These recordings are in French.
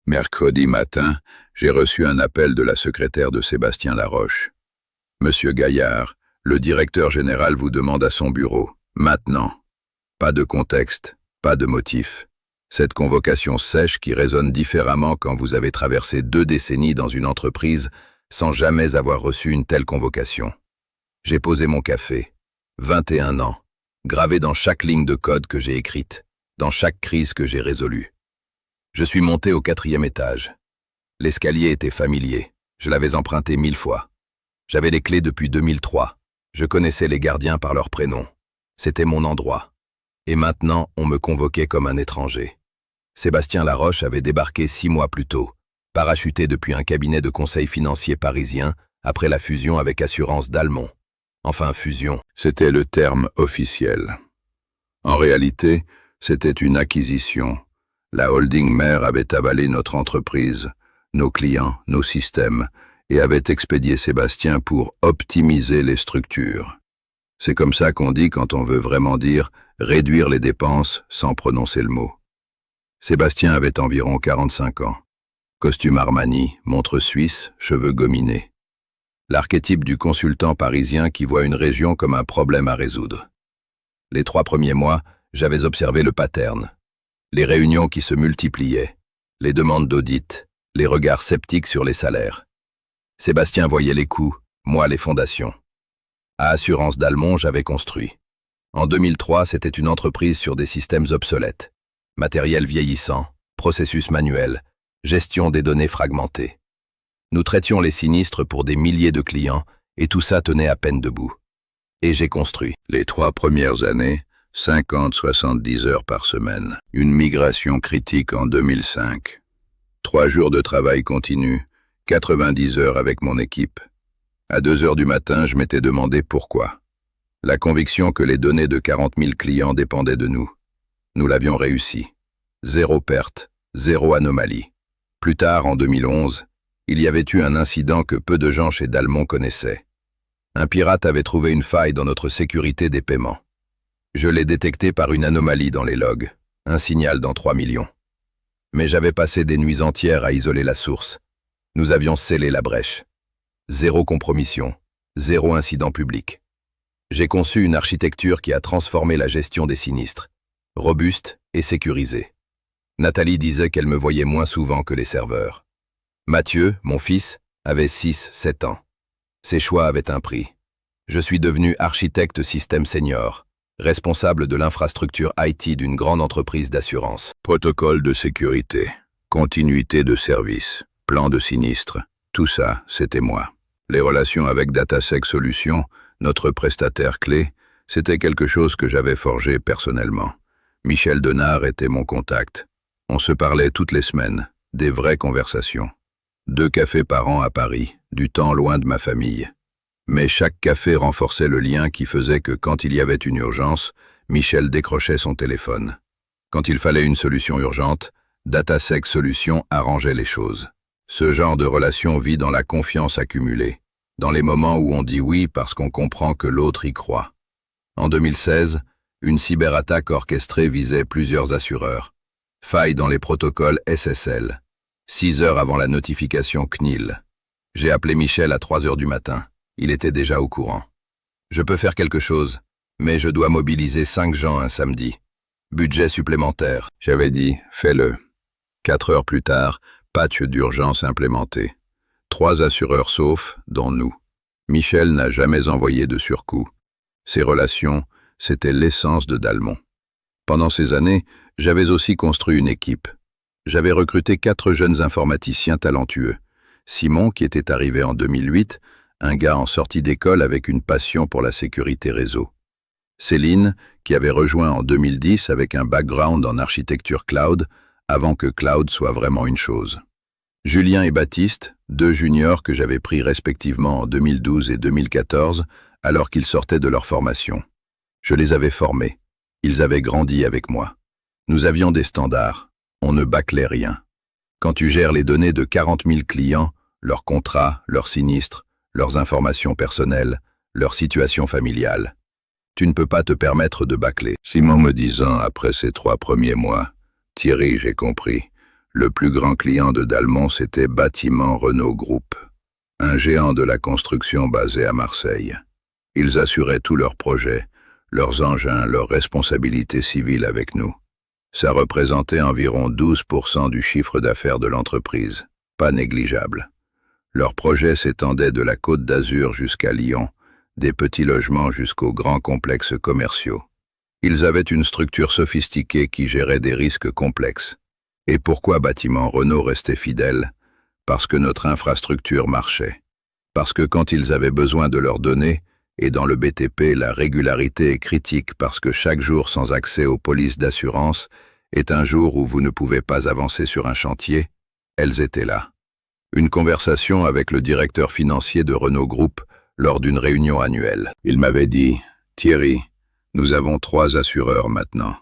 Mercredi matin, j'ai reçu un appel de la secrétaire de Sébastien Laroche. Monsieur Gaillard, le directeur général vous demande à son bureau. Maintenant. Pas de contexte, pas de motif. Cette convocation sèche qui résonne différemment quand vous avez traversé 2 décennies dans une entreprise sans jamais avoir reçu une telle convocation. J'ai posé mon café. 21 ans, gravé dans chaque ligne de code que j'ai écrite, dans chaque crise que j'ai résolue. Je suis monté au 4e étage. L'escalier était familier, je l'avais emprunté 1000 fois. J'avais les clés depuis 2003. Je connaissais les gardiens par leur prénom. C'était mon endroit. Et maintenant, on me convoquait comme un étranger. Sébastien Laroche avait débarqué 6 mois plus tôt, parachuté depuis un cabinet de conseil financier parisien après la fusion avec Assurance Dalmont. Enfin, fusion. C'était le terme officiel. En réalité, c'était une acquisition. La holding mère avait avalé notre entreprise, nos clients, nos systèmes, et avait expédié Sébastien pour optimiser les structures. C'est comme ça qu'on dit quand on veut vraiment dire réduire les dépenses sans prononcer le mot. Sébastien avait environ 45 ans. Costume Armani, montre suisse, cheveux gominés. L'archétype du consultant parisien qui voit une région comme un problème à résoudre. Les 3 premiers mois, j'avais observé le pattern. Les réunions qui se multipliaient, les demandes d'audit, les regards sceptiques sur les salaires. Sébastien voyait les coûts, moi les fondations. À Assurance Dalmont, j'avais construit. En 2003, c'était une entreprise sur des systèmes obsolètes. Matériel vieillissant, processus manuels, gestion des données fragmentées. Nous traitions les sinistres pour des milliers de clients et tout ça tenait à peine debout. Et j'ai construit. Les 3 premières années, 50-70 heures par semaine. Une migration critique en 2005. 3 jours de travail continu, 90 heures avec mon équipe. À 2 heures du matin, je m'étais demandé pourquoi. La conviction que les données de 40 000 clients dépendaient de nous. Nous l'avions réussi. 0 perte, 0 anomalie. Plus tard, en 2011, il y avait eu un incident que peu de gens chez Dalmont connaissaient. Un pirate avait trouvé une faille dans notre sécurité des paiements. Je l'ai détecté par une anomalie dans les logs, un signal dans 3 millions. Mais j'avais passé des nuits entières à isoler la source. Nous avions scellé la brèche. 0 compromission, 0 incident public. J'ai conçu une architecture qui a transformé la gestion des sinistres, robuste et sécurisée. Nathalie disait qu'elle me voyait moins souvent que les serveurs. Mathieu, mon fils, avait 6-7 ans. Ses choix avaient un prix. Je suis devenu architecte système senior, responsable de l'infrastructure IT d'une grande entreprise d'assurance. Protocole de sécurité, continuité de service, plan de sinistre, tout ça, c'était moi. Les relations avec DataSec Solutions, notre prestataire clé, c'était quelque chose que j'avais forgé personnellement. Michel Denard était mon contact. On se parlait toutes les semaines, des vraies conversations. 2 cafés par an à Paris, du temps loin de ma famille. Mais chaque café renforçait le lien qui faisait que quand il y avait une urgence, Michel décrochait son téléphone. Quand il fallait une solution urgente, DataSec Solutions arrangeait les choses. Ce genre de relation vit dans la confiance accumulée, dans les moments où on dit oui parce qu'on comprend que l'autre y croit. En 2016, une cyberattaque orchestrée visait plusieurs assureurs. Faille dans les protocoles SSL. 6 heures avant la notification CNIL. J'ai appelé Michel à 3 heures du matin. Il était déjà au courant. Je peux faire quelque chose, mais je dois mobiliser 5 gens un samedi. Budget supplémentaire. J'avais dit, fais-le. 4 heures plus tard, patch d'urgence implémenté. 3 assureurs saufs, dont nous. Michel n'a jamais envoyé de surcoût. Ses relations, c'était l'essence de Dalmont. Pendant ces années, j'avais aussi construit une équipe. J'avais recruté 4 jeunes informaticiens talentueux. Simon, qui était arrivé en 2008, un gars en sortie d'école avec une passion pour la sécurité réseau. Céline, qui avait rejoint en 2010 avec un background en architecture cloud, avant que cloud soit vraiment une chose. Julien et Baptiste, 2 juniors que j'avais pris respectivement en 2012 et 2014, alors qu'ils sortaient de leur formation. Je les avais formés. Ils avaient grandi avec moi. Nous avions des standards. On ne bâclait rien. Quand tu gères les données de 40 000 clients, leurs contrats, leurs sinistres, leurs informations personnelles, leur situation familiale, tu ne peux pas te permettre de bâcler. Simon me disant, après ces 3 premiers mois, « Thierry, j'ai compris. Le plus grand client de Dalmont, c'était Bâtiment Renault Group, un géant de la construction basé à Marseille. Ils assuraient tous leurs projets, leurs engins, leurs responsabilités civiles avec nous. Ça représentait environ 12% du chiffre d'affaires de l'entreprise, pas négligeable. Leurs projets s'étendaient de la Côte d'Azur jusqu'à Lyon, des petits logements jusqu'aux grands complexes commerciaux. Ils avaient une structure sophistiquée qui gérait des risques complexes. Et pourquoi Bâtiment Renault restait fidèle? Parce que notre infrastructure marchait. Parce que quand ils avaient besoin de leurs données, et dans le BTP, la régularité est critique parce que chaque jour sans accès aux polices d'assurance est un jour où vous ne pouvez pas avancer sur un chantier, elles étaient là. Une conversation avec le directeur financier de Renault Group lors d'une réunion annuelle. Il m'avait dit « Thierry, nous avons 3 assureurs maintenant.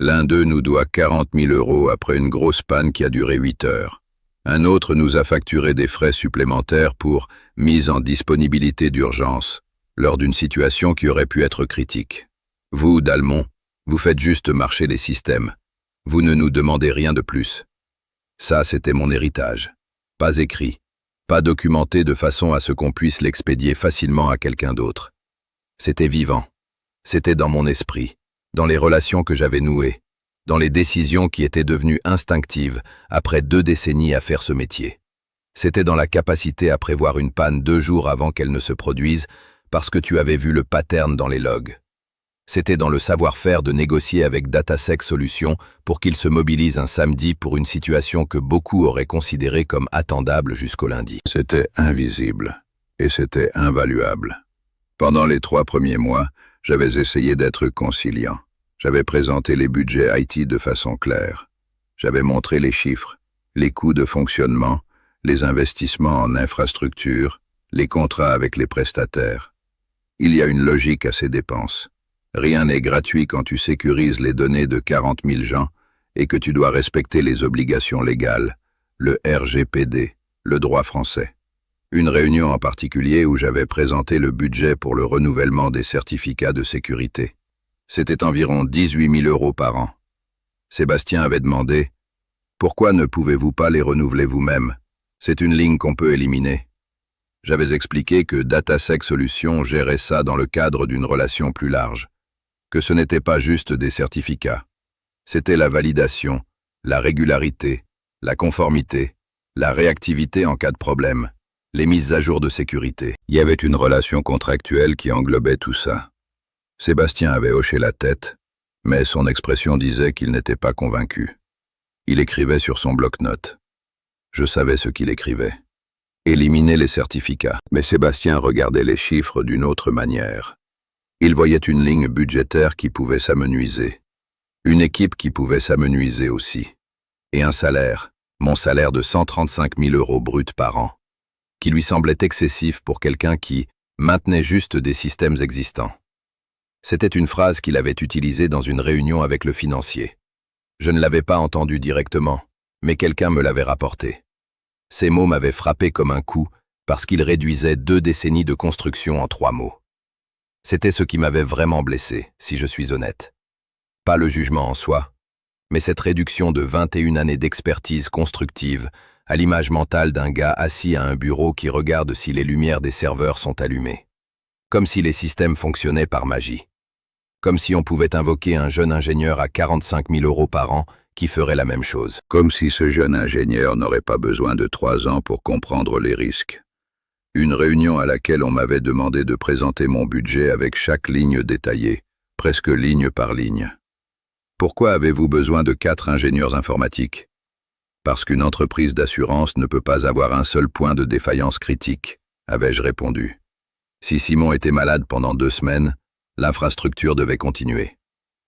L'un d'eux nous doit 40 000 € après une grosse panne qui a duré 8 heures. Un autre nous a facturé des frais supplémentaires pour mise en disponibilité d'urgence lors d'une situation qui aurait pu être critique. Vous, Dalmont, vous faites juste marcher les systèmes. Vous ne nous demandez rien de plus. » Ça, c'était mon héritage. Pas écrit, pas documenté de façon à ce qu'on puisse l'expédier facilement à quelqu'un d'autre. C'était vivant. C'était dans mon esprit, dans les relations que j'avais nouées, dans les décisions qui étaient devenues instinctives après 2 décennies à faire ce métier. C'était dans la capacité à prévoir une panne 2 jours avant qu'elle ne se produise parce que tu avais vu le pattern dans les logs. C'était dans le savoir-faire de négocier avec DataSec Solutions pour qu'ils se mobilisent un samedi pour une situation que beaucoup auraient considérée comme attendable jusqu'au lundi. C'était invisible et c'était invaluable. Pendant les 3 premiers mois, j'avais essayé d'être conciliant. J'avais présenté les budgets IT de façon claire. J'avais montré les chiffres, les coûts de fonctionnement, les investissements en infrastructure, les contrats avec les prestataires. Il y a une logique à ces dépenses. Rien n'est gratuit quand tu sécurises les données de 40 000 gens et que tu dois respecter les obligations légales, le RGPD, le droit français. Une réunion en particulier où j'avais présenté le budget pour le renouvellement des certificats de sécurité. C'était environ 18 000 € par an. Sébastien avait demandé « Pourquoi ne pouvez-vous pas les renouveler vous-même? C'est une ligne qu'on peut éliminer. » J'avais expliqué que DataSec Solutions gérait ça dans le cadre d'une relation plus large, que ce n'était pas juste des certificats. C'était la validation, la régularité, la conformité, la réactivité en cas de problème, les mises à jour de sécurité. Il y avait une relation contractuelle qui englobait tout ça. Sébastien avait hoché la tête, mais son expression disait qu'il n'était pas convaincu. Il écrivait sur son bloc-notes. Je savais ce qu'il écrivait. Éliminer les certificats. Mais Sébastien regardait les chiffres d'une autre manière. Il voyait une ligne budgétaire qui pouvait s'amenuiser. Une équipe qui pouvait s'amenuiser aussi. Et un salaire, mon salaire de 135 000 € bruts par an, qui lui semblait excessif pour quelqu'un qui maintenait juste des systèmes existants. C'était une phrase qu'il avait utilisée dans une réunion avec le financier. Je ne l'avais pas entendue directement, mais quelqu'un me l'avait rapporté. Ces mots m'avaient frappé comme un coup parce qu'ils réduisaient 2 décennies de construction en 3 mots. C'était ce qui m'avait vraiment blessé, si je suis honnête. Pas le jugement en soi, mais cette réduction de 21 années d'expertise constructive à l'image mentale d'un gars assis à un bureau qui regarde si les lumières des serveurs sont allumées. Comme si les systèmes fonctionnaient par magie. Comme si on pouvait invoquer un jeune ingénieur à 45 000 € par an qui ferait la même chose. Comme si ce jeune ingénieur n'aurait pas besoin de 3 ans pour comprendre les risques. Une réunion à laquelle on m'avait demandé de présenter mon budget avec chaque ligne détaillée, presque ligne par ligne. Pourquoi avez-vous besoin de 4 ingénieurs informatiques? Parce qu'une entreprise d'assurance ne peut pas avoir un seul point de défaillance critique, avais-je répondu. Si Simon était malade pendant 2 semaines, l'infrastructure devait continuer.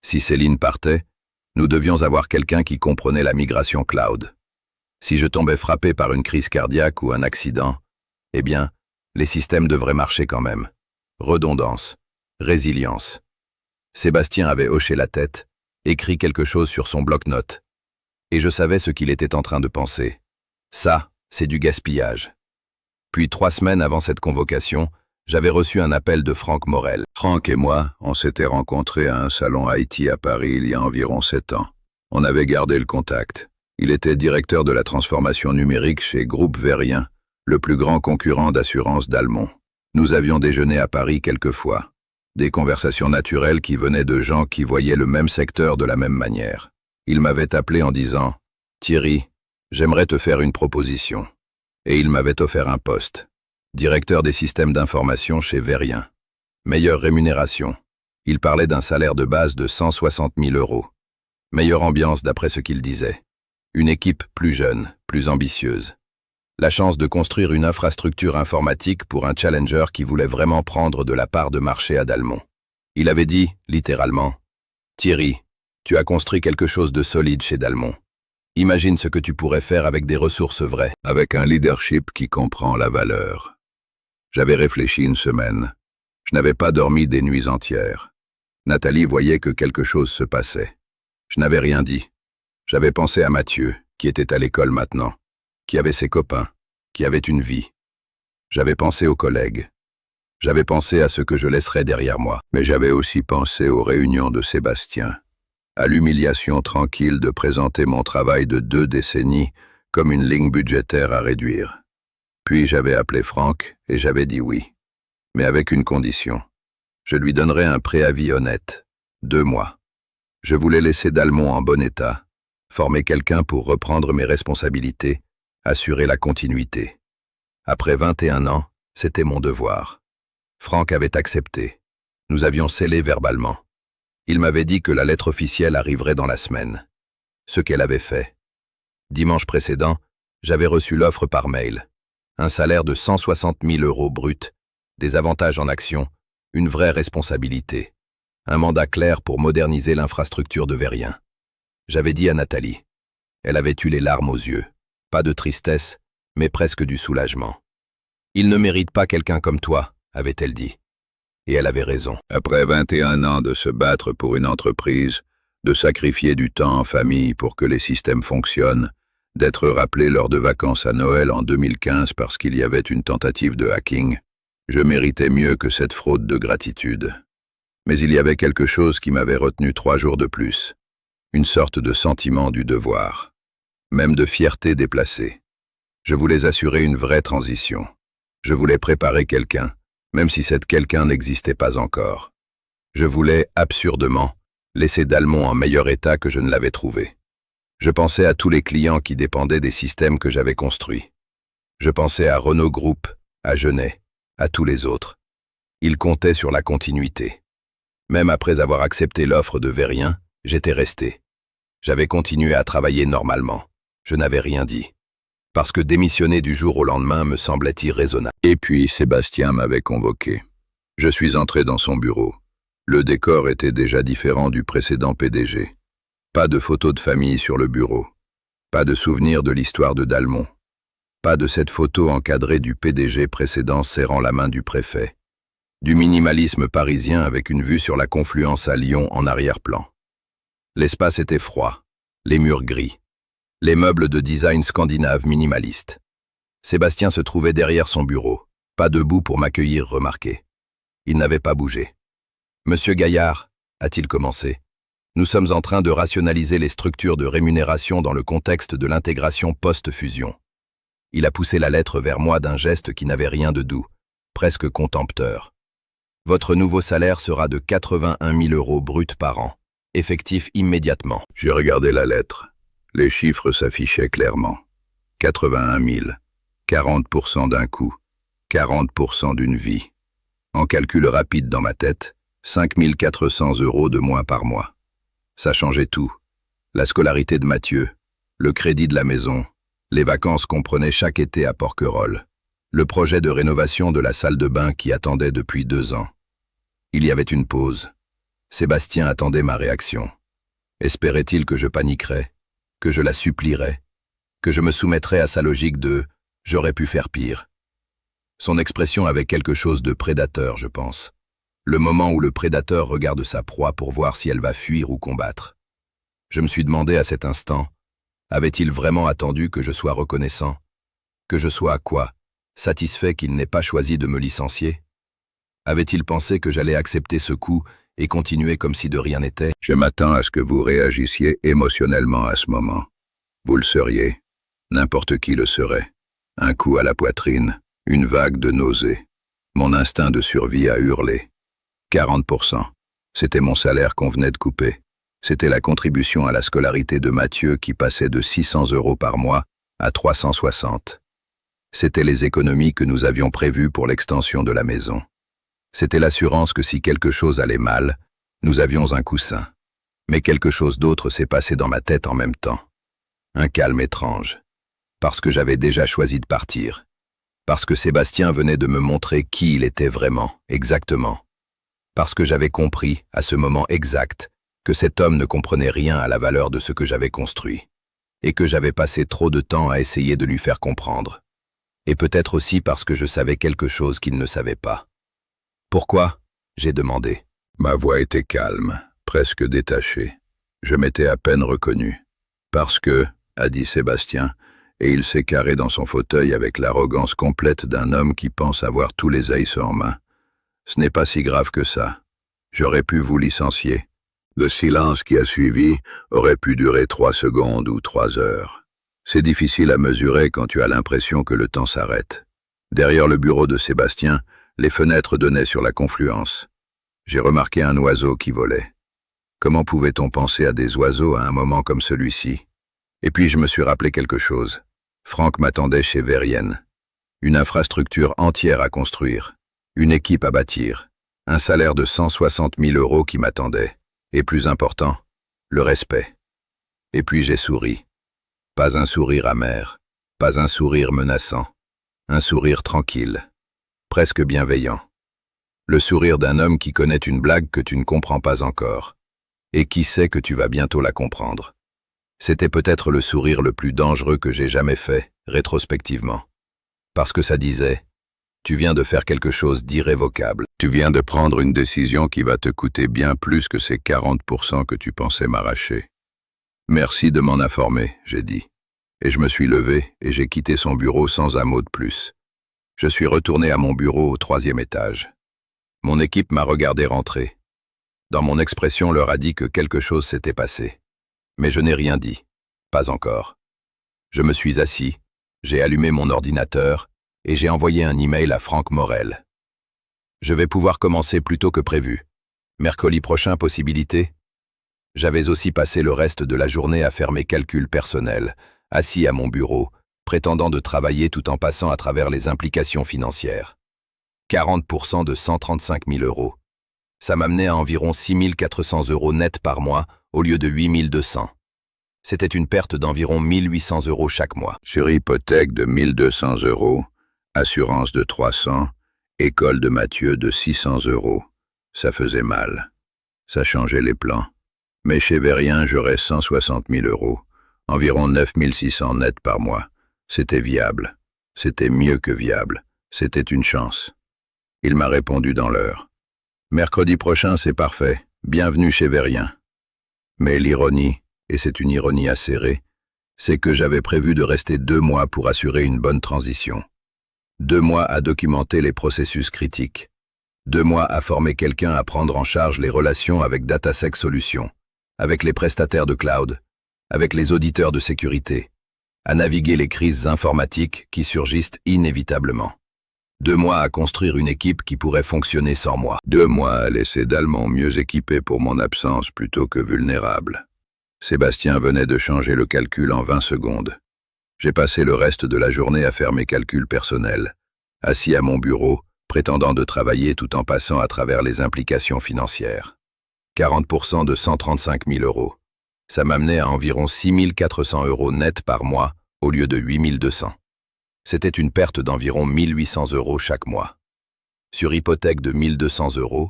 Si Céline partait, nous devions avoir quelqu'un qui comprenait la migration cloud. Si je tombais frappé par une crise cardiaque ou un accident, eh bien, les systèmes devraient marcher quand même. Redondance, résilience. Sébastien avait hoché la tête, écrit quelque chose sur son bloc-notes. Et je savais ce qu'il était en train de penser. Ça, c'est du gaspillage. Puis 3 semaines avant cette convocation, j'avais reçu un appel de Franck Morel. Franck et moi, on s'était rencontrés à un salon IT à Paris il y a environ 7 ans. On avait gardé le contact. Il était directeur de la transformation numérique chez Groupe Verrien, le plus grand concurrent d'assurance d'Almont. Nous avions déjeuné à Paris quelquefois. Des conversations naturelles qui venaient de gens qui voyaient le même secteur de la même manière. Il m'avait appelé en disant « Thierry, j'aimerais te faire une proposition. » Et il m'avait offert un poste. Directeur des systèmes d'information chez Verrien. Meilleure rémunération. Il parlait d'un salaire de base de 160 000 €. Meilleure ambiance d'après ce qu'il disait. Une équipe plus jeune, plus ambitieuse. La chance de construire une infrastructure informatique pour un challenger qui voulait vraiment prendre de la part de marché à Dalmont. Il avait dit, littéralement, « Thierry, tu as construit quelque chose de solide chez Dalmont. Imagine ce que tu pourrais faire avec des ressources vraies. » Avec un leadership qui comprend la valeur. J'avais réfléchi une semaine. Je n'avais pas dormi des nuits entières. Nathalie voyait que quelque chose se passait. Je n'avais rien dit. J'avais pensé à Mathieu, qui était à l'école maintenant, qui avait ses copains, qui avait une vie. J'avais pensé aux collègues. J'avais pensé à ce que je laisserais derrière moi. Mais j'avais aussi pensé aux réunions de Sébastien, à l'humiliation tranquille de présenter mon travail de 2 décennies comme une ligne budgétaire à réduire. Puis j'avais appelé Franck et j'avais dit oui. Mais avec une condition. Je lui donnerais un préavis honnête. 2 mois. Je voulais laisser Dalmont en bon état, former quelqu'un pour reprendre mes responsabilités, assurer la continuité. Après 21 ans, c'était mon devoir. Franck avait accepté. Nous avions scellé verbalement. Il m'avait dit que la lettre officielle arriverait dans la semaine. Ce qu'elle avait fait. Dimanche précédent, j'avais reçu l'offre par mail. Un salaire de 160 000 € brut, des avantages en action, une vraie responsabilité. Un mandat clair pour moderniser l'infrastructure de Verrien. J'avais dit à Nathalie. Elle avait eu les larmes aux yeux. Pas de tristesse, mais presque du soulagement. « Il ne mérite pas quelqu'un comme toi », avait-elle dit. Et elle avait raison. Après 21 ans de se battre pour une entreprise, de sacrifier du temps en famille pour que les systèmes fonctionnent, d'être rappelé lors de vacances à Noël en 2015 parce qu'il y avait une tentative de hacking, je méritais mieux que cette fraude de gratitude. Mais il y avait quelque chose qui m'avait retenu 3 jours de plus. Une sorte de sentiment du devoir. Même de fierté déplacée. Je voulais assurer une vraie transition. Je voulais préparer quelqu'un, même si cette quelqu'un n'existait pas encore. Je voulais, absurdement, laisser Dalmont en meilleur état que je ne l'avais trouvé. Je pensais à tous les clients qui dépendaient des systèmes que j'avais construits. Je pensais à Renault Group, à Genet, à tous les autres. Ils comptaient sur la continuité. Même après avoir accepté l'offre de Verrien, j'étais resté. J'avais continué à travailler normalement. Je n'avais rien dit. Parce que démissionner du jour au lendemain me semblait irraisonnable. Et puis Sébastien m'avait convoqué. Je suis entré dans son bureau. Le décor était déjà différent du précédent PDG. Pas de photos de famille sur le bureau. Pas de souvenir de l'histoire de Dalmont. Pas de cette photo encadrée du PDG précédent serrant la main du préfet. Du minimalisme parisien avec une vue sur la confluence à Lyon en arrière-plan. L'espace était froid, les murs gris, les meubles de design scandinave minimaliste. Sébastien se trouvait derrière son bureau, pas debout pour m'accueillir remarqué. Il n'avait pas bougé. « Monsieur Gaillard », a-t-il commencé, « nous sommes en train de rationaliser les structures de rémunération dans le contexte de l'intégration post-fusion. » Il a poussé la lettre vers moi d'un geste qui n'avait rien de doux, presque contempteur. « Votre nouveau salaire sera de 81 000 € brut par an. Effectif immédiatement. » J'ai regardé la lettre. Les chiffres s'affichaient clairement. 81 000, 40% d'un coup, 40% d'une vie. En calcul rapide dans ma tête, 5 400 € de moins par mois. Ça changeait tout. La scolarité de Mathieu, le crédit de la maison, les vacances qu'on prenait chaque été à Porquerolles, le projet de rénovation de la salle de bain qui attendait depuis 2 ans. Il y avait une pause. Sébastien attendait ma réaction. Espérait-il que je paniquerais, que je la supplierais, que je me soumettrais à sa logique de « j'aurais pu faire pire ». Son expression avait quelque chose de prédateur, je pense. Le moment où le prédateur regarde sa proie pour voir si elle va fuir ou combattre. Je me suis demandé à cet instant, avait-il vraiment attendu que je sois reconnaissant? Que je sois quoi? Satisfait qu'il n'ait pas choisi de me licencier? Avait-il pensé que j'allais accepter ce coup et continuer comme si de rien n'était? Je m'attends à ce que vous réagissiez émotionnellement à ce moment. Vous le seriez. N'importe qui le serait. Un coup à la poitrine, une vague de nausée. Mon instinct de survie a hurlé. 40%. C'était mon salaire qu'on venait de couper. C'était la contribution à la scolarité de Mathieu qui passait de 600 € par mois à 360. C'était les économies que nous avions prévues pour l'extension de la maison. C'était l'assurance que si quelque chose allait mal, nous avions un coussin. Mais quelque chose d'autre s'est passé dans ma tête en même temps. Un calme étrange. Parce que j'avais déjà choisi de partir. Parce que Sébastien venait de me montrer qui il était vraiment, exactement. Parce que j'avais compris, à ce moment exact, que cet homme ne comprenait rien à la valeur de ce que j'avais construit. Et que j'avais passé trop de temps à essayer de lui faire comprendre. Et peut-être aussi parce que je savais quelque chose qu'il ne savait pas. Pourquoi ? J'ai demandé. Ma voix était calme, presque détachée. Je m'étais à peine reconnu. Parce que, a dit Sébastien, et il s'est carré dans son fauteuil avec l'arrogance complète d'un homme qui pense avoir tous les aces en main. Ce n'est pas si grave que ça. J'aurais pu vous licencier. Le silence qui a suivi aurait pu durer 3 secondes ou 3 heures. C'est difficile à mesurer quand tu as l'impression que le temps s'arrête. Derrière le bureau de Sébastien, les fenêtres donnaient sur la confluence. J'ai remarqué un oiseau qui volait. Comment pouvait-on penser à des oiseaux à un moment comme celui-ci? Et puis je me suis rappelé quelque chose. Franck m'attendait chez Verienne. Une infrastructure entière à construire. Une équipe à bâtir. Un salaire de 160 000 € qui m'attendait. Et plus important, le respect. Et puis j'ai souri. Pas un sourire amer, pas un sourire menaçant, un sourire tranquille, presque bienveillant. Le sourire d'un homme qui connaît une blague que tu ne comprends pas encore, et qui sait que tu vas bientôt la comprendre. C'était peut-être le sourire le plus dangereux que j'ai jamais fait, rétrospectivement. Parce que ça disait, tu viens de faire quelque chose d'irrévocable. Tu viens de prendre une décision qui va te coûter bien plus que ces 40% que tu pensais m'arracher. Merci de m'en informer, j'ai dit. Et je me suis levé et j'ai quitté son bureau sans un mot de plus. Je suis retourné à mon bureau au 3e étage. Mon équipe m'a regardé rentrer. Dans mon expression leur a dit que quelque chose s'était passé. Mais je n'ai rien dit. Pas encore. Je me suis assis, j'ai allumé mon ordinateur et j'ai envoyé un email à Franck Morel. Je vais pouvoir commencer plus tôt que prévu. Mercredi prochain, possibilité ? J'avais aussi passé le reste de la journée à faire mes calculs personnels, assis à mon bureau, prétendant de travailler tout en passant à travers les implications financières. 40% de 135 000 €. Ça m'amenait à environ 6 400 € net par mois au lieu de 8 200. C'était une perte d'environ 1 800 € chaque mois. Sur hypothèque de 1 200 €, assurance de 300, école de Mathieu de 600 €. Ça faisait mal. Ça changeait les plans. Mais chez Verien, j'aurais 160 000 €, environ 9 600 net par mois. C'était viable. C'était mieux que viable. C'était une chance. Il m'a répondu dans l'heure. Mercredi prochain, c'est parfait. Bienvenue chez Verien. Mais l'ironie, et c'est une ironie acérée, c'est que j'avais prévu de rester 2 mois pour assurer une bonne transition. 2 mois à documenter les processus critiques. 2 mois à former quelqu'un à prendre en charge les relations avec DataSec Solutions, avec les prestataires de cloud, avec les auditeurs de sécurité, à naviguer les crises informatiques qui surgissent inévitablement. 2 mois à construire une équipe qui pourrait fonctionner sans moi. 2 mois à laisser Dalmont mieux équipé pour mon absence plutôt que vulnérable. Sébastien venait de changer le calcul en 20 secondes. J'ai passé le reste de la journée à faire mes calculs personnels, assis à mon bureau, prétendant de travailler tout en passant à travers les implications financières. 40% de 135 000 €. Ça m'amenait à environ 6 400 € net par mois au lieu de 8 200. C'était une perte d'environ 1 800 € chaque mois. Sur hypothèque de 1 200 €,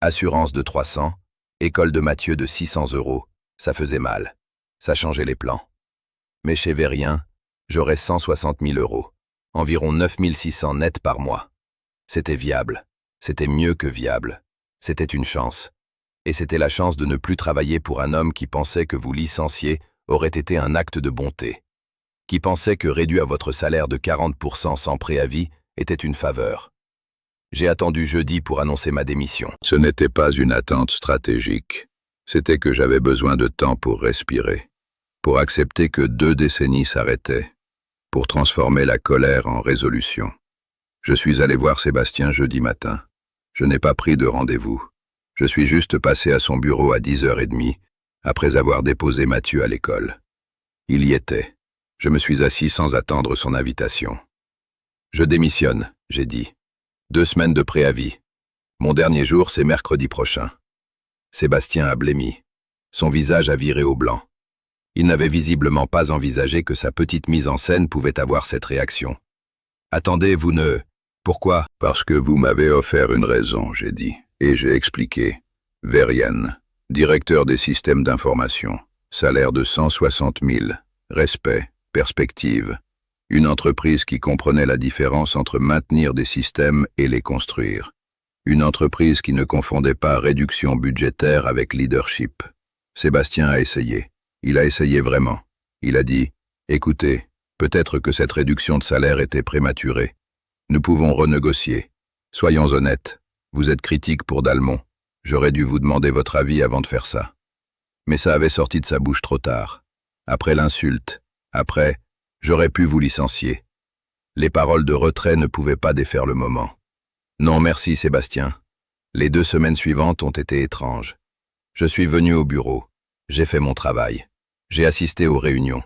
assurance de 300, école de Mathieu de 600 €, ça faisait mal. Ça changeait les plans. Mais chez Verien, j'aurais 160 000 €, environ 9 600 net par mois. C'était viable. C'était mieux que viable. C'était une chance. Et c'était la chance de ne plus travailler pour un homme qui pensait que vous licencier aurait été un acte de bonté. Qui pensait que réduire votre salaire de 40% sans préavis était une faveur. J'ai attendu jeudi pour annoncer ma démission. Ce n'était pas une attente stratégique. C'était que j'avais besoin de temps pour respirer. pour accepter que 2 décennies s'arrêtaient, pour transformer la colère en résolution. Je suis allé voir Sébastien jeudi matin. Je n'ai pas pris de rendez-vous. Je suis juste passé à son bureau à 10h30, après avoir déposé Mathieu à l'école. Il y était. Je me suis assis sans attendre son invitation. Je démissionne, j'ai dit. 2 semaines de préavis. Mon dernier jour, c'est mercredi prochain. Sébastien a blêmi. Son visage a viré au blanc. Il n'avait visiblement pas envisagé que sa petite mise en scène pouvait avoir cette réaction. « Attendez, vous ne... Pourquoi ?»« Parce que vous m'avez offert une raison, j'ai dit. Et j'ai expliqué. Verian, directeur des systèmes d'information. Salaire de 160 000. Respect, perspective. Une entreprise qui comprenait la différence entre maintenir des systèmes et les construire. Une entreprise qui ne confondait pas réduction budgétaire avec leadership. Sébastien a essayé. Il a essayé vraiment. Il a dit « Écoutez, peut-être que cette réduction de salaire était prématurée. Nous pouvons renégocier. Soyons honnêtes. Vous êtes critique pour Dalmont. J'aurais dû vous demander votre avis avant de faire ça. » Mais ça avait sorti de sa bouche trop tard. Après l'insulte. Après, j'aurais pu vous licencier. Les paroles de retrait ne pouvaient pas défaire le moment. Non, merci Sébastien. Les 2 semaines suivantes ont été étranges. Je suis venu au bureau. J'ai fait mon travail. J'ai assisté aux réunions.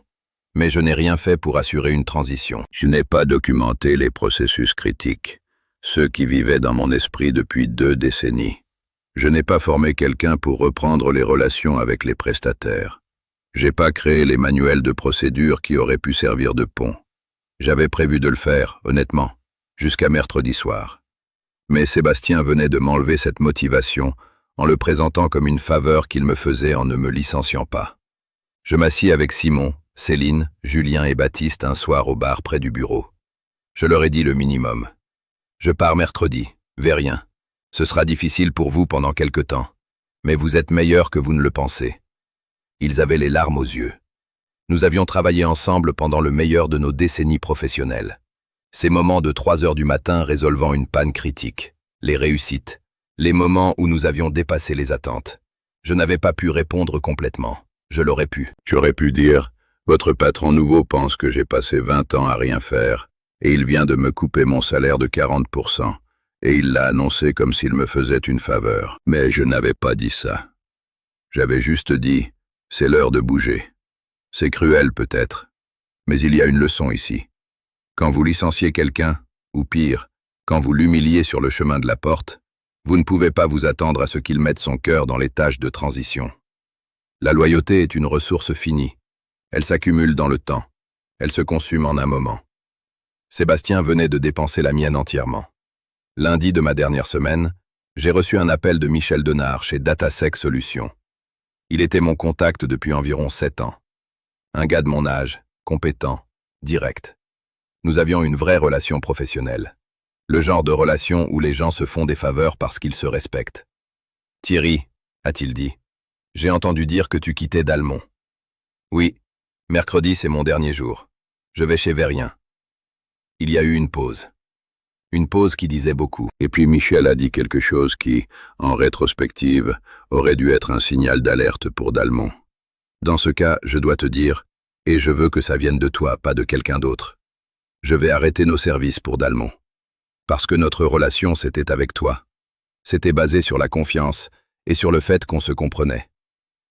Mais je n'ai rien fait pour assurer une transition. Je n'ai pas documenté les processus critiques, ceux qui vivaient dans mon esprit depuis 2 décennies. Je n'ai pas formé quelqu'un pour reprendre les relations avec les prestataires. J'ai pas créé les manuels de procédure qui auraient pu servir de pont. J'avais prévu de le faire, honnêtement, jusqu'à mercredi soir. Mais Sébastien venait de m'enlever cette motivation en le présentant comme une faveur qu'il me faisait en ne me licenciant pas. Je m'assis avec Simon, Céline, Julien et Baptiste un soir au bar près du bureau. Je leur ai dit le minimum. Je pars mercredi, Verian. Ce sera difficile pour vous pendant quelque temps, mais vous êtes meilleurs que vous ne le pensez. Ils avaient les larmes aux yeux. Nous avions travaillé ensemble pendant le meilleur de nos décennies professionnelles. Ces moments de 3 heures du matin résolvant une panne critique, les réussites, les moments où nous avions dépassé les attentes. Je n'avais pas pu répondre complètement. Je l'aurais pu. J'aurais pu dire, votre patron nouveau pense que j'ai passé 20 ans à rien faire, et il vient de me couper mon salaire de 40%, et il l'a annoncé comme s'il me faisait une faveur. Mais je n'avais pas dit ça. J'avais juste dit, c'est l'heure de bouger. C'est cruel peut-être, mais il y a une leçon ici. Quand vous licenciez quelqu'un, ou pire, quand vous l'humiliez sur le chemin de la porte, vous ne pouvez pas vous attendre à ce qu'il mette son cœur dans les tâches de transition. La loyauté est une ressource finie. Elle s'accumule dans le temps. Elle se consume en un moment. Sébastien venait de dépenser la mienne entièrement. Lundi de ma dernière semaine, j'ai reçu un appel de Michel Denard chez Datasec Solutions. Il était mon contact depuis environ 7 ans. Un gars de mon âge, compétent, direct. Nous avions une vraie relation professionnelle. Le genre de relation où les gens se font des faveurs parce qu'ils se respectent. « Thierry, a-t-il dit, j'ai entendu dire que tu quittais Dalmont. »« Oui, mercredi c'est mon dernier jour. Je vais chez Verian. » Il y a eu une pause. Une pause qui disait beaucoup. Et puis Michel a dit quelque chose qui, en rétrospective, aurait dû être un signal d'alerte pour Dalmont. Dans ce cas, je dois te dire, et je veux que ça vienne de toi, pas de quelqu'un d'autre. Je vais arrêter nos services pour Dalmont. Parce que notre relation, c'était avec toi. C'était basé sur la confiance et sur le fait qu'on se comprenait.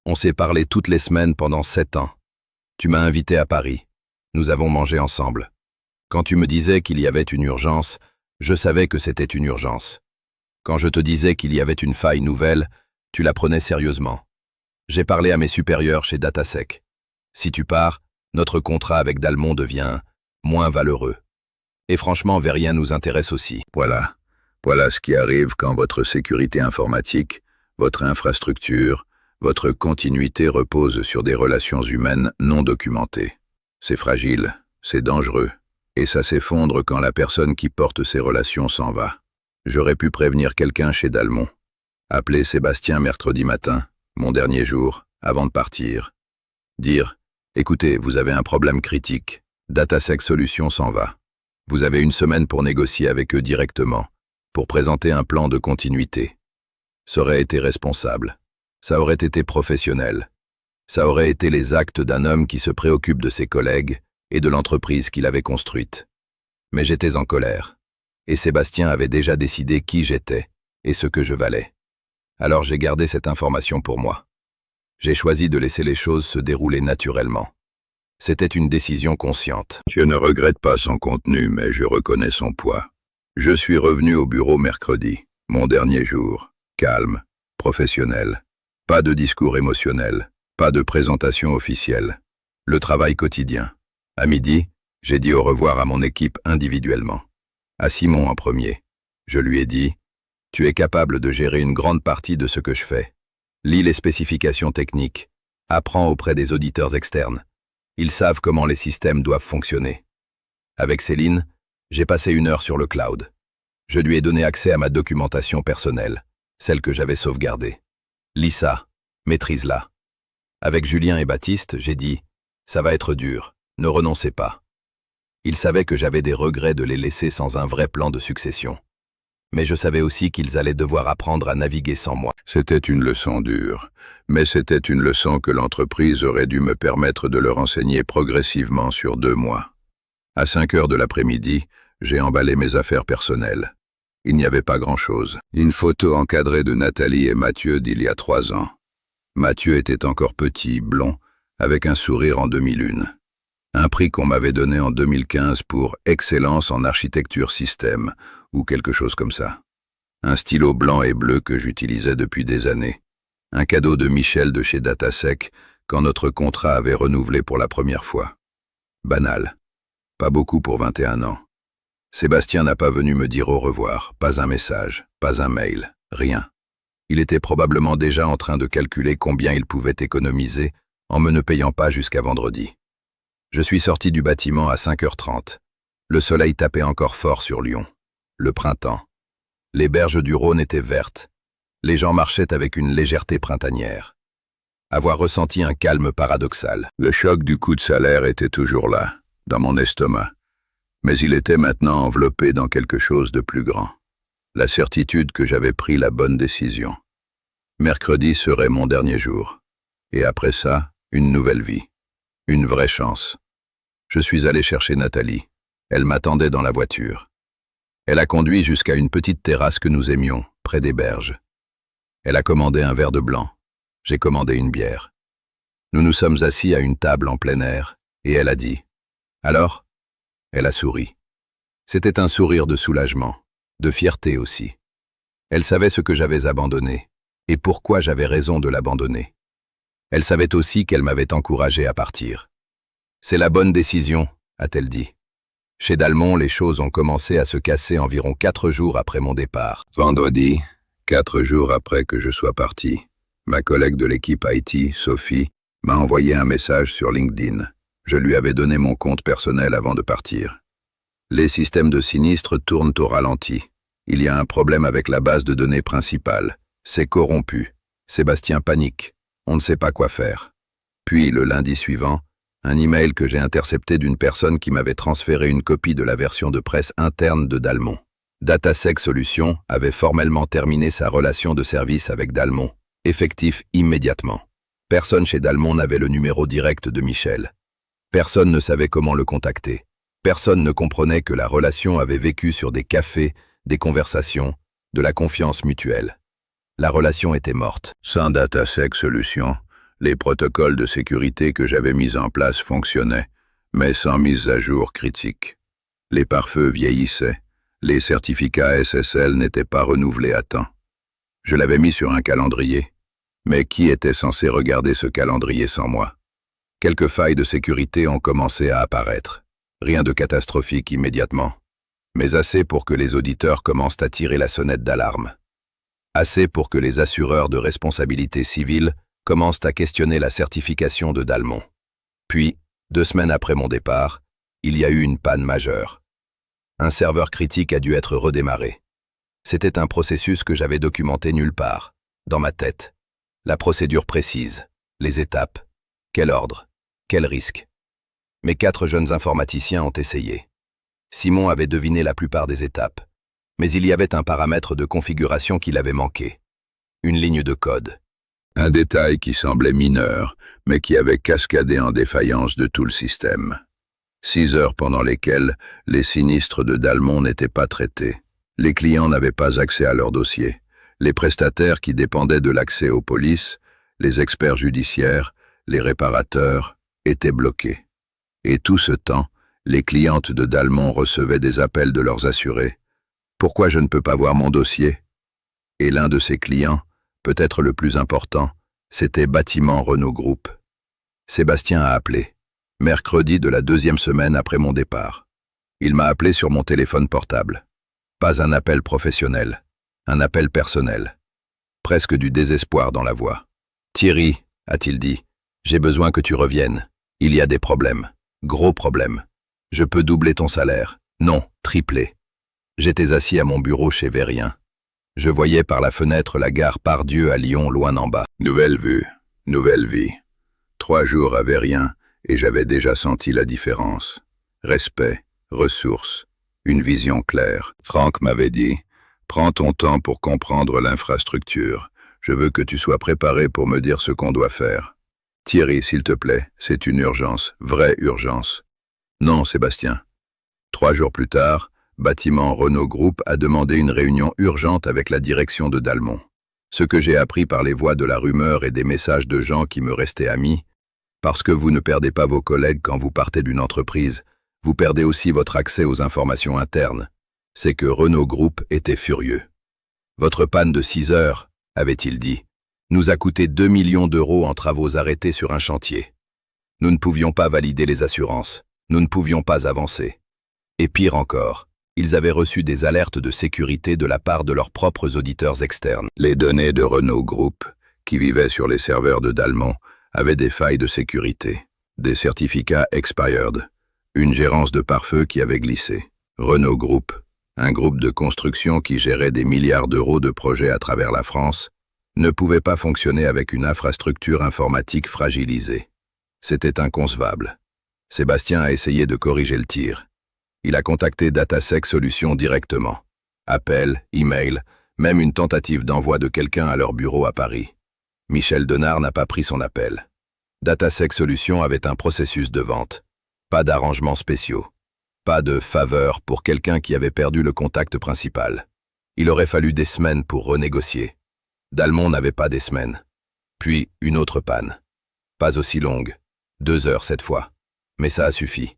On s'est parlé toutes les semaines pendant 7 ans. Tu m'as invité à Paris. Nous avons mangé ensemble. Quand tu me disais qu'il y avait une urgence, je savais que c'était une urgence. Quand je te disais qu'il y avait une faille nouvelle, tu la prenais sérieusement. J'ai parlé à mes supérieurs chez Datasec. Si tu pars, notre contrat avec Dalmont devient moins valeureux. Et franchement, Verian nous intéresse aussi. Voilà ce qui arrive quand votre sécurité informatique, votre infrastructure, votre continuité repose sur des relations humaines non documentées. C'est fragile, c'est dangereux, et ça s'effondre quand la personne qui porte ces relations s'en va. J'aurais pu prévenir quelqu'un chez Dalmont. Appeler Sébastien mercredi matin, mon dernier jour, avant de partir. Dire, écoutez, vous avez un problème critique, Datasec Solutions s'en va. Vous avez 1 semaine pour négocier avec eux directement, pour présenter un plan de continuité. Ça aurait été responsable. Ça aurait été professionnel. Ça aurait été les actes d'un homme qui se préoccupe de ses collègues et de l'entreprise qu'il avait construite. Mais j'étais en colère, et Sébastien avait déjà décidé qui j'étais et ce que je valais. Alors j'ai gardé cette information pour moi. J'ai choisi de laisser les choses se dérouler naturellement. C'était une décision consciente. Je ne regrette pas son contenu, mais je reconnais son poids. Je suis revenu au bureau mercredi, mon dernier jour, calme, professionnel. Pas de discours émotionnel, pas de présentation officielle. Le travail quotidien. À midi, j'ai dit au revoir à mon équipe individuellement. À Simon en premier. Je lui ai dit « Tu es capable de gérer une grande partie de ce que je fais. Lis les spécifications techniques. Apprends auprès des auditeurs externes. Ils savent comment les systèmes doivent fonctionner. » Avec Céline, j'ai passé 1 heure sur le cloud. Je lui ai donné accès à ma documentation personnelle, celle que j'avais sauvegardée. Lis ça, maîtrise-la. Avec Julien et Baptiste, j'ai dit « Ça va être dur, ne renoncez pas. » Ils savaient que j'avais des regrets de les laisser sans un vrai plan de succession. Mais je savais aussi qu'ils allaient devoir apprendre à naviguer sans moi. C'était une leçon dure, mais c'était une leçon que l'entreprise aurait dû me permettre de leur enseigner progressivement sur 2 mois. À 5 heures de l'après-midi, j'ai emballé mes affaires personnelles. Il n'y avait pas grand-chose. Une photo encadrée de Nathalie et Mathieu d'il y a 3 ans. Mathieu était encore petit, blond, avec un sourire en demi-lune. Un prix qu'on m'avait donné en 2015 pour excellence en architecture système, ou quelque chose comme ça. Un stylo blanc et bleu que j'utilisais depuis des années. Un cadeau de Michel de chez Datasec, quand notre contrat avait renouvelé pour la première fois. Banal. Pas beaucoup pour 21 ans. Sébastien n'a pas venu me dire au revoir, pas un message, pas un mail, rien. Il était probablement déjà en train de calculer combien il pouvait économiser en me ne payant pas jusqu'à vendredi. Je suis sorti du bâtiment à 5h30. Le soleil tapait encore fort sur Lyon. Le printemps. Les berges du Rhône étaient vertes. Les gens marchaient avec une légèreté printanière. Avoir ressenti un calme paradoxal. Le choc du coup de salaire était toujours là, dans mon estomac. Mais il était maintenant enveloppé dans quelque chose de plus grand. La certitude que j'avais pris la bonne décision. Mercredi serait mon dernier jour. Et après ça, une nouvelle vie. Une vraie chance. Je suis allé chercher Nathalie. Elle m'attendait dans la voiture. Elle a conduit jusqu'à une petite terrasse que nous aimions, près des berges. Elle a commandé un verre de blanc. J'ai commandé une bière. Nous nous sommes assis à une table en plein air, et elle a dit « Alors ?» Elle a souri. C'était un sourire de soulagement, de fierté aussi. Elle savait ce que j'avais abandonné, et pourquoi j'avais raison de l'abandonner. Elle savait aussi qu'elle m'avait encouragé à partir. « C'est la bonne décision », a-t-elle dit. Chez Dalmont, les choses ont commencé à se casser environ 4 jours après mon départ. Vendredi, 4 jours après que je sois parti, ma collègue de l'équipe IT, Sophie, m'a envoyé un message sur LinkedIn. Je lui avais donné mon compte personnel avant de partir. Les systèmes de sinistre tournent au ralenti. Il y a un problème avec la base de données principale. C'est corrompu. Sébastien panique. On ne sait pas quoi faire. Puis, le lundi suivant, un email que j'ai intercepté d'une personne qui m'avait transféré une copie de la version de presse interne de Dalmont. Datasec Solutions avait formellement terminé sa relation de service avec Dalmont, effectif immédiatement. Personne chez Dalmont n'avait le numéro direct de Michel. Personne ne savait comment le contacter. Personne ne comprenait que la relation avait vécu sur des cafés, des conversations, de la confiance mutuelle. La relation était morte. Sans Datasec Solutions, les protocoles de sécurité que j'avais mis en place fonctionnaient, mais sans mise à jour critique. Les pare-feux vieillissaient. Les certificats SSL n'étaient pas renouvelés à temps. Je l'avais mis sur un calendrier. Mais qui était censé regarder ce calendrier sans moi? Quelques failles de sécurité ont commencé à apparaître. Rien de catastrophique immédiatement, mais assez pour que les auditeurs commencent à tirer la sonnette d'alarme. Assez pour que les assureurs de responsabilité civile commencent à questionner la certification de Dalmont. Puis, 2 semaines après mon départ, il y a eu une panne majeure. Un serveur critique a dû être redémarré. C'était un processus que j'avais documenté nulle part, dans ma tête. La procédure précise, les étapes, quel ordre, quel risque. Mes 4 jeunes informaticiens ont essayé. Simon avait deviné la plupart des étapes, mais il y avait un paramètre de configuration qu'il avait manqué. Une ligne de code. Un détail qui semblait mineur, mais qui avait cascadé en défaillance de tout le système. 6 heures pendant lesquelles les sinistres de Dalmont n'étaient pas traités. Les clients n'avaient pas accès à leur dossier. Les prestataires qui dépendaient de l'accès aux polices, les experts judiciaires, les réparateurs, étaient bloqués. Et tout ce temps, les clientes de Dalmont recevaient des appels de leurs assurés. « Pourquoi je ne peux pas voir mon dossier ?» Et l'un de ces clients, peut-être le plus important, c'était Bâtiment Renault Group. Sébastien a appelé, mercredi de la 2e semaine après mon départ. Il m'a appelé sur mon téléphone portable. Pas un appel professionnel, un appel personnel. Presque du désespoir dans la voix. « Thierry, a-t-il dit, j'ai besoin que tu reviennes. Il y a des problèmes, gros problèmes. Je peux doubler ton salaire. Non, tripler. » J'étais assis à mon bureau chez Vérien. Je voyais par la fenêtre la gare Pardieu à Lyon, loin en bas. Nouvelle vue, nouvelle vie. 3 jours à Vérien, et j'avais déjà senti la différence. Respect, ressources, une vision claire. Franck m'avait dit, « Prends ton temps pour comprendre l'infrastructure. Je veux que tu sois préparé pour me dire ce qu'on doit faire. Thierry, s'il te plaît, c'est une urgence, vraie urgence. » Non, Sébastien. 3 jours plus tard, Bâtiment Renault Group a demandé une réunion urgente avec la direction de Dalmont. Ce que j'ai appris par les voies de la rumeur et des messages de gens qui me restaient amis, parce que vous ne perdez pas vos collègues quand vous partez d'une entreprise, vous perdez aussi votre accès aux informations internes. C'est que Renault Group était furieux. Votre panne de 6 heures, avait-il dit, nous a coûté 2 millions d'euros en travaux arrêtés sur un chantier. Nous ne pouvions pas valider les assurances, nous ne pouvions pas avancer. Et pire encore, ils avaient reçu des alertes de sécurité de la part de leurs propres auditeurs externes. Les données de Renault Group, qui vivaient sur les serveurs de Dalmont, avaient des failles de sécurité, des certificats expired, une gérance de pare-feu qui avait glissé. Renault Group, un groupe de construction qui gérait des milliards d'euros de projets à travers la France, ne pouvait pas fonctionner avec une infrastructure informatique fragilisée. C'était inconcevable. Sébastien a essayé de corriger le tir. Il a contacté DataSec Solutions directement. Appel, email, même une tentative d'envoi de quelqu'un à leur bureau à Paris. Michel Denard n'a pas pris son appel. DataSec Solutions avait un processus de vente. Pas d'arrangements spéciaux. Pas de faveur pour quelqu'un qui avait perdu le contact principal. Il aurait fallu des semaines pour renégocier. Dalmont n'avait pas des semaines. Puis une autre panne. Pas aussi longue. 2 heures cette fois. Mais ça a suffi.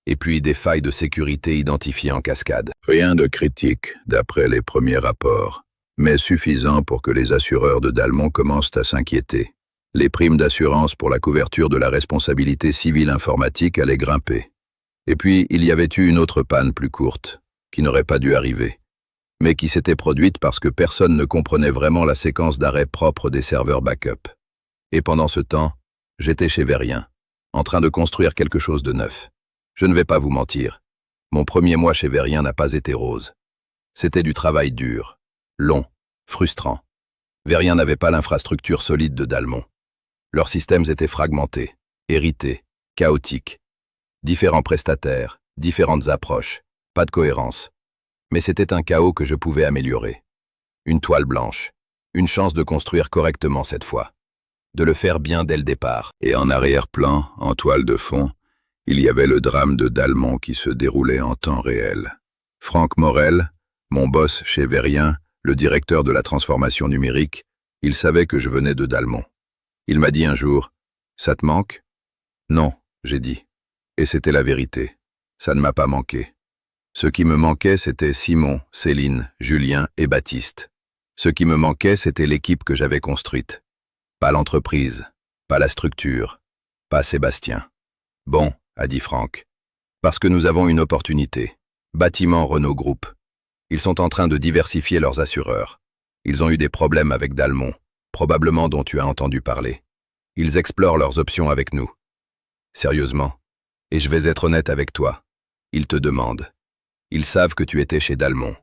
Et puis des failles de sécurité identifiées en cascade. Rien de critique, d'après les premiers rapports, mais suffisant pour que les assureurs de Dalmont commencent à s'inquiéter. Les primes d'assurance pour la couverture de la responsabilité civile informatique allaient grimper. Et puis, il y avait eu une autre panne plus courte, qui n'aurait pas dû arriver, mais qui s'était produite parce que personne ne comprenait vraiment la séquence d'arrêt propre des serveurs backup. Et pendant ce temps, j'étais chez Vérien, en train de construire quelque chose de neuf. Je ne vais pas vous mentir, mon premier mois chez Vérien n'a pas été rose. C'était du travail dur, long, frustrant. Vérien n'avait pas l'infrastructure solide de Dalmont. Leurs systèmes étaient fragmentés, hérités, chaotiques. Différents prestataires, différentes approches, pas de cohérence. Mais c'était un chaos que je pouvais améliorer. Une toile blanche, une chance de construire correctement cette fois. De le faire bien dès le départ. Et en arrière-plan, en toile de fond, il y avait le drame de Dalmont qui se déroulait en temps réel. Franck Morel, mon boss chez Vérien, le directeur de la transformation numérique, il savait que je venais de Dalmont. Il m'a dit un jour, « Ça te manque ?» Non, j'ai dit. Et c'était la vérité. Ça ne m'a pas manqué. Ce qui me manquait, c'était Simon, Céline, Julien et Baptiste. Ce qui me manquait, c'était l'équipe que j'avais construite. Pas l'entreprise, pas la structure, pas Sébastien. Bon, a dit Franck, parce que nous avons une opportunité. Bâtiment Renault Group. Ils sont en train de diversifier leurs assureurs. Ils ont eu des problèmes avec Dalmont, probablement dont tu as entendu parler. Ils explorent leurs options avec nous. Sérieusement. Et je vais être honnête avec toi. Ils te demandent. Ils savent que tu étais chez Dalmont.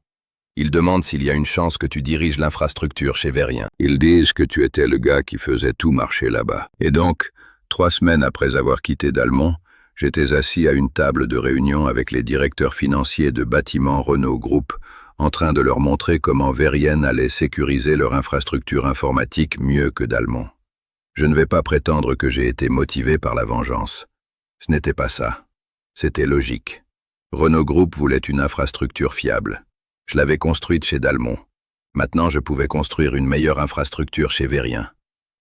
Ils demandent s'il y a une chance que tu diriges l'infrastructure chez Vérien. Ils disent que tu étais le gars qui faisait tout marcher là-bas. Et donc, 3 semaines après avoir quitté Dalmont, j'étais assis à une table de réunion avec les directeurs financiers de Bâtiment Renault Group en train de leur montrer comment Verienne allait sécuriser leur infrastructure informatique mieux que Dalmont. Je ne vais pas prétendre que j'ai été motivé par la vengeance. Ce n'était pas ça. C'était logique. Renault Group voulait une infrastructure fiable. Je l'avais construite chez Dalmont. Maintenant, je pouvais construire une meilleure infrastructure chez Verien.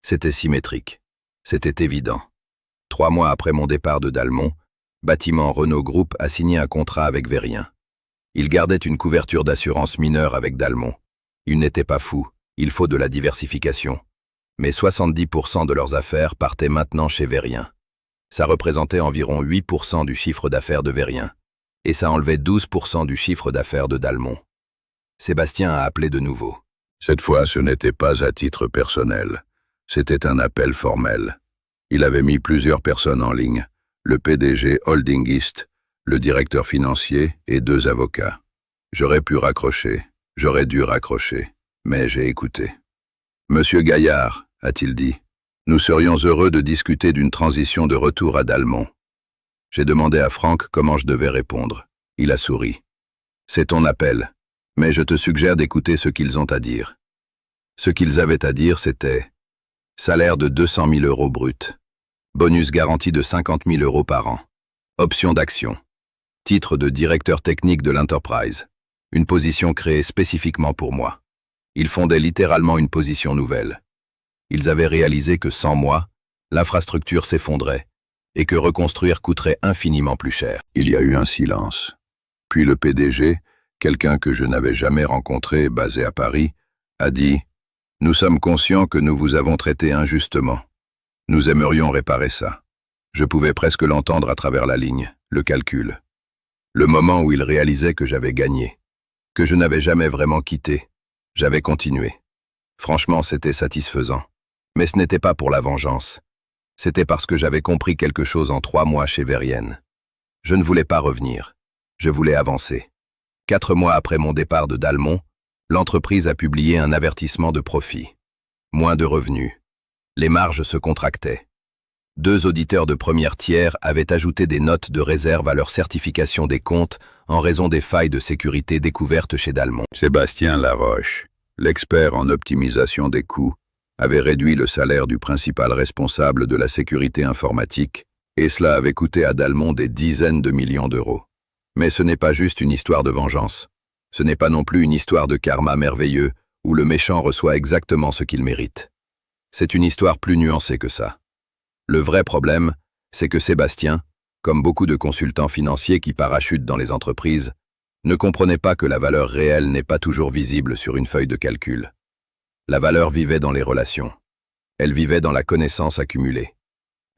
C'était symétrique. C'était évident. 3 mois après mon départ de Dalmont, Bâtiment Renault Group a signé un contrat avec Verien. Il gardait une couverture d'assurance mineure avec Dalmont. Ils n'étaient pas fous, il faut de la diversification. Mais 70% de leurs affaires partaient maintenant chez Verien. Ça représentait environ 8% du chiffre d'affaires de Verien. Et ça enlevait 12% du chiffre d'affaires de Dalmont. Sébastien a appelé de nouveau. Cette fois, ce n'était pas à titre personnel. C'était un appel formel. Il avait mis plusieurs personnes en ligne. Le PDG holdingiste, le directeur financier et 2 avocats. J'aurais pu raccrocher, j'aurais dû raccrocher, mais j'ai écouté. « Monsieur Gaillard, a-t-il dit, nous serions heureux de discuter d'une transition de retour à Dalmont. » J'ai demandé à Franck comment je devais répondre. Il a souri. « C'est ton appel, mais je te suggère d'écouter ce qu'ils ont à dire. » Ce qu'ils avaient à dire, c'était « salaire de 200 000 € brut, bonus garanti de 50 000 € par an, option d'action, titre de directeur technique de l'entreprise, une position créée spécifiquement pour moi. » Ils fondaient littéralement une position nouvelle. Ils avaient réalisé que sans moi, l'infrastructure s'effondrait et que reconstruire coûterait infiniment plus cher. Il y a eu un silence. Puis le PDG, quelqu'un que je n'avais jamais rencontré, basé à Paris, a dit « Nous sommes conscients que nous vous avons traité injustement. Nous aimerions réparer ça. » Je pouvais presque l'entendre à travers la ligne, le calcul. Le moment où il réalisait que j'avais gagné, que je n'avais jamais vraiment quitté. J'avais continué. Franchement, c'était satisfaisant. Mais ce n'était pas pour la vengeance. C'était parce que j'avais compris quelque chose en 3 mois chez Verienne. Je ne voulais pas revenir. Je voulais avancer. 4 mois après mon départ de Dalmont, l'entreprise a publié un avertissement de profit. Moins de revenus. Les marges se contractaient. 2 auditeurs de première tiers avaient ajouté des notes de réserve à leur certification des comptes en raison des failles de sécurité découvertes chez Dalmont. Sébastien Laroche, l'expert en optimisation des coûts, avait réduit le salaire du principal responsable de la sécurité informatique, et cela avait coûté à Dalmont des dizaines de millions d'euros. Mais ce n'est pas juste une histoire de vengeance. Ce n'est pas non plus une histoire de karma merveilleux où le méchant reçoit exactement ce qu'il mérite. C'est une histoire plus nuancée que ça. Le vrai problème, c'est que Sébastien, comme beaucoup de consultants financiers qui parachutent dans les entreprises, ne comprenait pas que la valeur réelle n'est pas toujours visible sur une feuille de calcul. La valeur vivait dans les relations. Elle vivait dans la connaissance accumulée.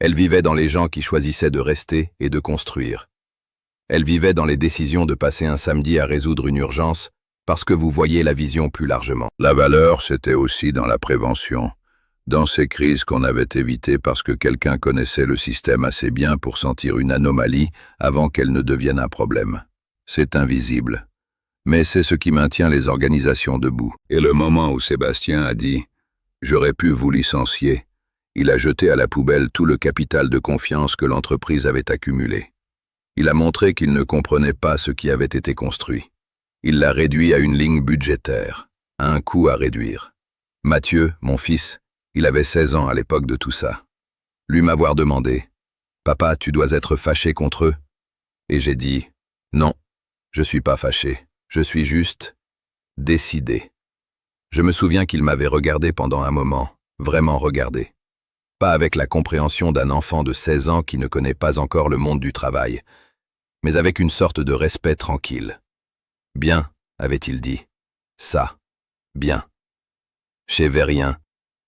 Elle vivait dans les gens qui choisissaient de rester et de construire. Elle vivait dans les décisions de passer un samedi à résoudre une urgence parce que vous voyez la vision plus largement. La valeur, c'était aussi dans la prévention. Dans ces crises qu'on avait évitées parce que quelqu'un connaissait le système assez bien pour sentir une anomalie avant qu'elle ne devienne un problème. C'est invisible. Mais c'est ce qui maintient les organisations debout. Et le moment où Sébastien a dit « J'aurais pu vous licencier », il a jeté à la poubelle tout le capital de confiance que l'entreprise avait accumulé. Il a montré qu'il ne comprenait pas ce qui avait été construit. Il l'a réduit à une ligne budgétaire, à un coût à réduire. Mathieu, mon fils, il avait 16 ans à l'époque de tout ça. Lui m'avoir demandé « Papa, tu dois être fâché contre eux ?» Et j'ai dit « Non, je suis pas fâché, je suis juste décidé. » Je me souviens qu'il m'avait regardé pendant un moment, vraiment regardé. Pas avec la compréhension d'un enfant de 16 ans qui ne connaît pas encore le monde du travail, mais avec une sorte de respect tranquille. « Bien, » avait-il dit. « Ça, bien. » Chez Verien,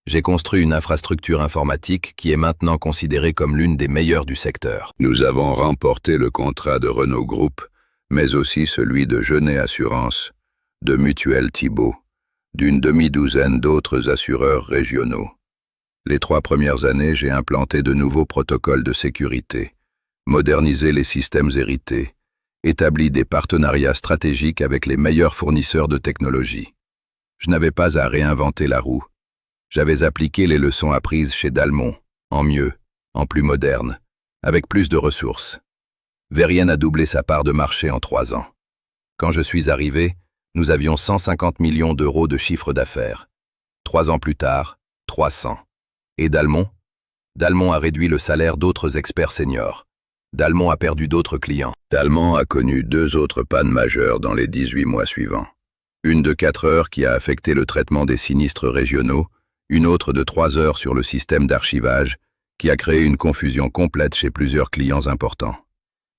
j'ai construit une infrastructure informatique qui est maintenant considérée comme l'une des meilleures du secteur. Nous avons remporté le contrat de Renault Group, mais aussi celui de Genet Assurance, de Mutuelle Thibault, d'une demi-douzaine d'autres assureurs régionaux. Les 3 premières années, j'ai implanté de nouveaux protocoles de sécurité, modernisé les systèmes hérités, établi des partenariats stratégiques avec les meilleurs fournisseurs de technologie. Je n'avais pas à réinventer la roue. J'avais appliqué les leçons apprises chez Dalmont, en mieux, en plus moderne, avec plus de ressources. Verienne a doublé sa part de marché en 3 ans. Quand je suis arrivé, Nous avions 150 millions d'euros de chiffre d'affaires. 3 ans plus tard, 300. Et Dalmont? Dalmont a réduit le salaire d'autres experts seniors. Dalmont a perdu d'autres clients. Dalmont a connu 2 autres pannes majeures dans les 18 mois suivants. Une de 4 heures qui a affecté le traitement des sinistres régionaux, une autre de 3 heures sur le système d'archivage, qui a créé une confusion complète chez plusieurs clients importants.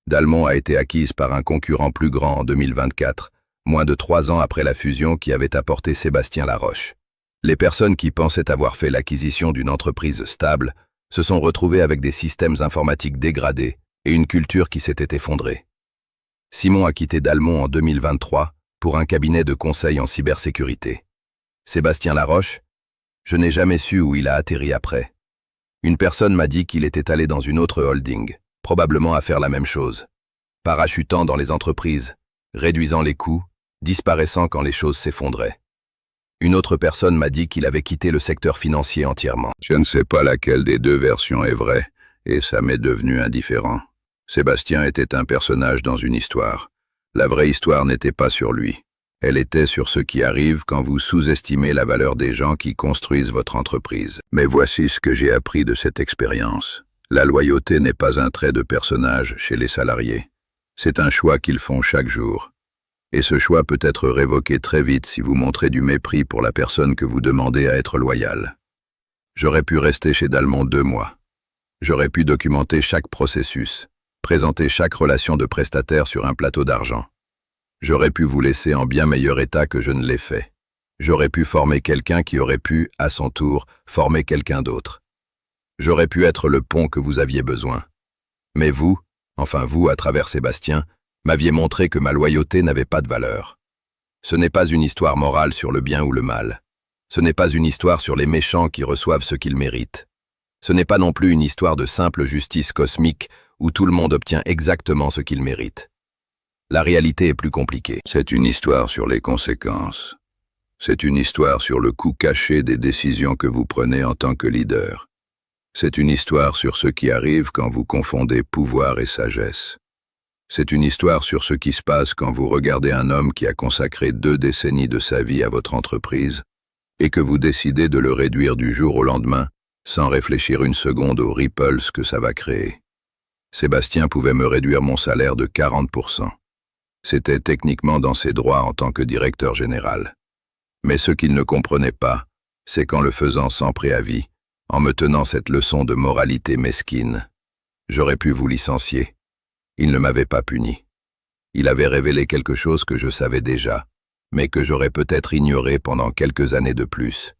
Dalmont a été acquise par un concurrent plus grand en 2024, moins de 3 ans après la fusion qui avait apporté Sébastien Laroche. Les personnes qui pensaient avoir fait l'acquisition d'une entreprise stable se sont retrouvées avec des systèmes informatiques dégradés et une culture qui s'était effondrée. Simon a quitté Dalmont en 2023 pour un cabinet de conseil en cybersécurité. Sébastien Laroche, je n'ai jamais su où il a atterri après. Une personne m'a dit qu'il était allé dans une autre holding, probablement à faire la même chose, parachutant dans les entreprises, réduisant les coûts, disparaissant quand les choses s'effondraient. Une autre personne m'a dit qu'il avait quitté le secteur financier entièrement. Je ne sais pas laquelle des 2 versions est vraie, et ça m'est devenu indifférent. Sébastien était un personnage dans une histoire. La vraie histoire n'était pas sur lui. Elle était sur ce qui arrive quand vous sous-estimez la valeur des gens qui construisent votre entreprise. Mais voici ce que j'ai appris de cette expérience. La loyauté n'est pas un trait de personnage chez les salariés. C'est un choix qu'ils font chaque jour. Et ce choix peut être révoqué très vite si vous montrez du mépris pour la personne que vous demandez à être loyale. J'aurais pu rester chez Dalmont 2 mois. J'aurais pu documenter chaque processus, présenter chaque relation de prestataire sur un plateau d'argent. J'aurais pu vous laisser en bien meilleur état que je ne l'ai fait. J'aurais pu former quelqu'un qui aurait pu, à son tour, former quelqu'un d'autre. J'aurais pu être le pont que vous aviez besoin. Mais vous, enfin vous à travers Sébastien, m'aviez montré que ma loyauté n'avait pas de valeur. Ce n'est pas une histoire morale sur le bien ou le mal. Ce n'est pas une histoire sur les méchants qui reçoivent ce qu'ils méritent. Ce n'est pas non plus une histoire de simple justice cosmique où tout le monde obtient exactement ce qu'il mérite. La réalité est plus compliquée. C'est une histoire sur les conséquences. C'est une histoire sur le coût caché des décisions que vous prenez en tant que leader. C'est une histoire sur ce qui arrive quand vous confondez pouvoir et sagesse. C'est une histoire sur ce qui se passe quand vous regardez un homme qui a consacré 2 décennies de sa vie à votre entreprise et que vous décidez de le réduire du jour au lendemain sans réfléchir une seconde aux ripples que ça va créer. Sébastien pouvait me réduire mon salaire de 40%. C'était techniquement dans ses droits en tant que directeur général. Mais ce qu'il ne comprenait pas, c'est qu'en le faisant sans préavis, en me tenant cette leçon de moralité mesquine, j'aurais pu vous licencier. Il ne m'avait pas puni. Il avait révélé quelque chose que je savais déjà, mais que j'aurais peut-être ignoré pendant quelques années de plus.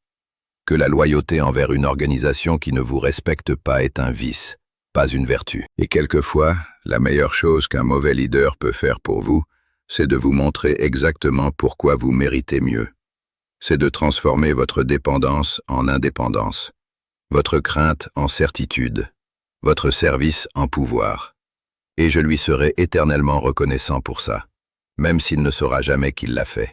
Que la loyauté envers une organisation qui ne vous respecte pas est un vice, pas une vertu. Et quelquefois, la meilleure chose qu'un mauvais leader peut faire pour vous, c'est de vous montrer exactement pourquoi vous méritez mieux. C'est de transformer votre dépendance en indépendance, votre crainte en certitude, votre service en pouvoir. Et je lui serai éternellement reconnaissant pour ça, même s'il ne saura jamais qu'il l'a fait.